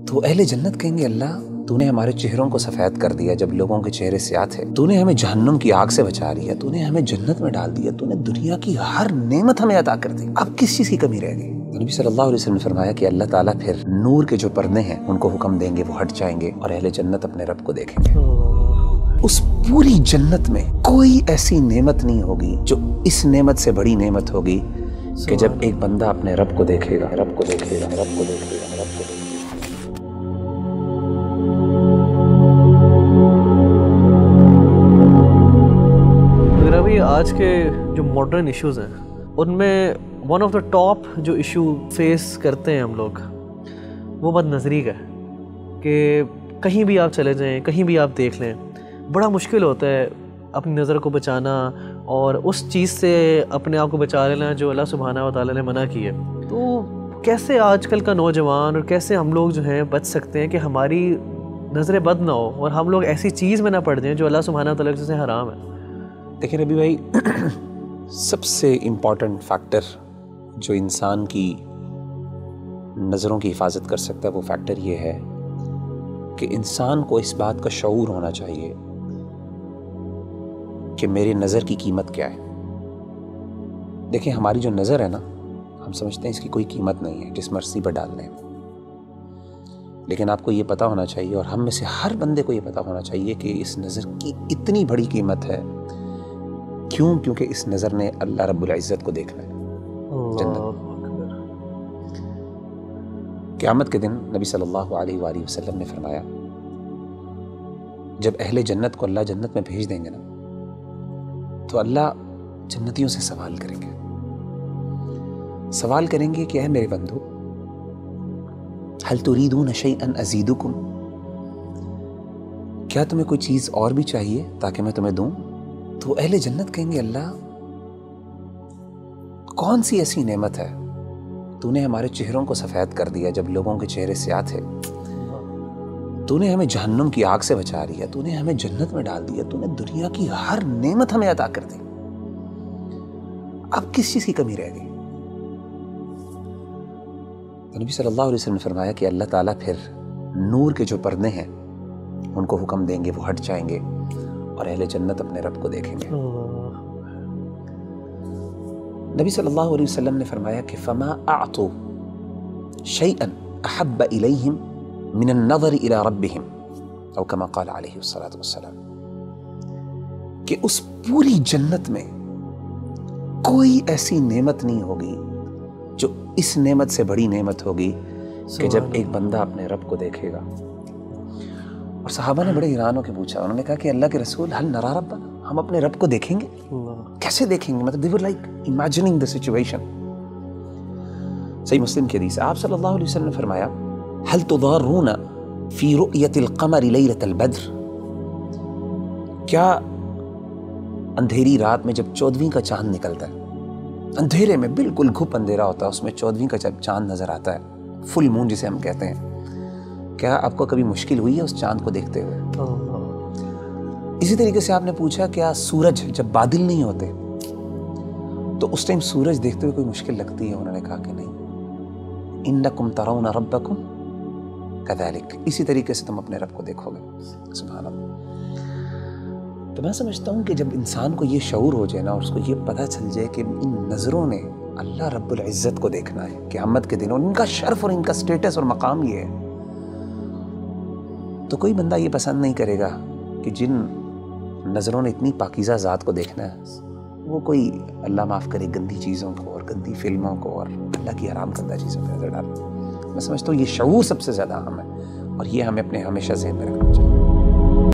تو اہل جنت کہیں گے اللہ تو نے ہمارے چہروں کو سفید کر دیا جب لوگوں کے چہرے سیاہ تھے، تو نے ہمیں جہنم کی آگ سے بچا لیا، تو نے ہمیں جنت میں ڈال دیا، تو نے دنیا کی ہر نعمت ہمیں عطا کر دی، اب کس چیز کی کمی رہ گئی؟ نبی صلی اللہ علیہ وسلم نے فرمایا کہ اللہ تعالیٰ پھر نور کے جو پردے ہیں ان کو حکم دیں گے، وہ ہٹ جائیں گے اور اہل جنت اپنے رب کو دیکھیں گے۔ اس پوری جنت میں کوئی ایسی نعمت نہیں ہوگی جو اس نعمت سے بڑی نعمت ہوگی کہ جب ایک بندہ اپنے رب کو دیکھے گا، رب کو دیکھے گا، رب کو دیکھے گا، رب کو دیکھے گا۔ آج کے جو ماڈرن ایشوز ہیں ان میں ون آف دا ٹاپ جو ایشو فیس کرتے ہیں ہم لوگ وہ بد نظری کا ہے کہ کہیں بھی آپ چلے جائیں، کہیں بھی آپ دیکھ لیں، بڑا مشکل ہوتا ہے اپنی نظر کو بچانا اور اس چیز سے اپنے آپ کو بچا لینا جو اللہ سبحانہ و تعالیٰ نے منع کی ہے۔ تو کیسے آج کل کا نوجوان اور کیسے ہم لوگ جو ہیں بچ سکتے ہیں کہ ہماری نظریں بد نہ ہو اور ہم لوگ ایسی چیز میں نہ پڑ جائیں جو اللہ سبحانہ و تعالیٰ سے حرام ہے؟ دیکھیں ربی بھائی، سب سے امپورٹنٹ فیکٹر جو انسان کی نظروں کی حفاظت کر سکتا ہے وہ فیکٹر یہ ہے کہ انسان کو اس بات کا شعور ہونا چاہیے کہ میری نظر کی قیمت کیا ہے۔ دیکھیں ہماری جو نظر ہے نا، ہم سمجھتے ہیں اس کی کوئی قیمت نہیں ہے، جس مرضی پر ڈال لیں، لیکن آپ کو یہ پتہ ہونا چاہیے اور ہم میں سے ہر بندے کو یہ پتہ ہونا چاہیے کہ اس نظر کی اتنی بڑی قیمت ہے۔ کیوں؟ کیونکہ اس نظر نے اللہ رب العزت کو دیکھنا ہے جنت۔ قیامت کے دن نبی صلی اللہ علیہ وآلہ وسلم نے فرمایا جب اہل جنت کو اللہ جنت میں بھیج دیں گے نا تو اللہ جنتیوں سے سوال کریں گے کہ اے میرے بندو هل تريدون شيئا ازيدكم، کیا تمہیں کوئی چیز اور بھی چاہیے تاکہ میں تمہیں دوں؟ تو اہل جنت کہیں گے اللہ کون سی ایسی نعمت ہے، تو نے ہمارے چہروں کو سفید کر دیا جب لوگوں کے چہرے سیاہ تھے، تو نے ہمیں جہنم کی آگ سے بچا لیا، تو نے ہمیں جنت میں ڈال دیا، تو نے دنیا کی ہر نعمت ہمیں عطا کر دی، اب کس چیز کی کمی رہ گئی؟ تو نبی صلی اللہ علیہ وسلم نے فرمایا کہ اللہ تعالیٰ پھر نور کے جو پردے ہیں ان کو حکم دیں گے، وہ ہٹ جائیں گے اور اہل جنت اپنے رب کو دیکھیں گے۔ نبی صلی اللہ علیہ وسلم نے فرمایا کہ فما اعطوا شيئا احب اليهم من النظر الى ربهم او كما قال عليه الصلاة والسلام، کہ اس پوری جنت میں کوئی ایسی نعمت نہیں ہوگی جو اس نعمت سے بڑی نعمت ہوگی کہ جب ایک بندہ اپنے رب کو دیکھے گا۔ اور صحابہ نے بڑے حیران ہو کے پوچھا، انہوں نے کہا کہ اللہ کے رسول هل نرى ربنا، ہم اپنے رب کو دیکھیں گے؟ کیسے دیکھیں گے؟ مطلب they were like imagining the situation۔ صحیح مسلم کی حدیث ہے، آپ صلی اللہ علیہ وسلم نے فرمایا هل تضارون في رؤية القمر ليلة البدر، کیا اندھیری رات میں جب 14ویں کا چاند نکلتا ہے، اندھیرے میں بالکل گھپ اندھیرا ہوتا ہے، اس میں 14ویں کا جب چاند نظر آتا ہے، فل مون جسے ہم کہتے ہیں، کیا آپ کو کبھی مشکل ہوئی ہے اس چاند کو دیکھتے ہوئے؟ اسی طریقے سے آپ نے پوچھا کیا سورج جب بادل نہیں ہوتے تو اس ٹائم سورج دیکھتے ہوئے کوئی مشکل لگتی ہے؟ انہوں نے کہا کہ نہیں، انکم ترون ربکم کذالک، اسی طریقے سے تم اپنے رب کو دیکھو گے۔ سبحان اللہ۔ تو میں سمجھتا ہوں کہ جب انسان کو یہ شعور ہو جائے نا اور اس کو یہ پتہ چل جائے کہ ان نظروں نے اللہ رب العزت کو دیکھنا ہے قیامت کے دن، اور ان کا شرف اور ان کا سٹیٹس اور مقام یہ ہے، تو کوئی بندہ یہ پسند نہیں کرے گا کہ جن نظروں نے اتنی پاکیزہ ذات کو دیکھنا ہے وہ کوئی اللہ معاف کرے گندی چیزوں کو اور گندی فلموں کو اور اللہ کی حرام کردہ چیزوں پہ نظر ڈالے۔ میں سمجھتا ہوں یہ شعور سب سے زیادہ اہم ہے اور یہ ہمیں اپنے ہمیشہ ذہن میں رکھنا چاہیے۔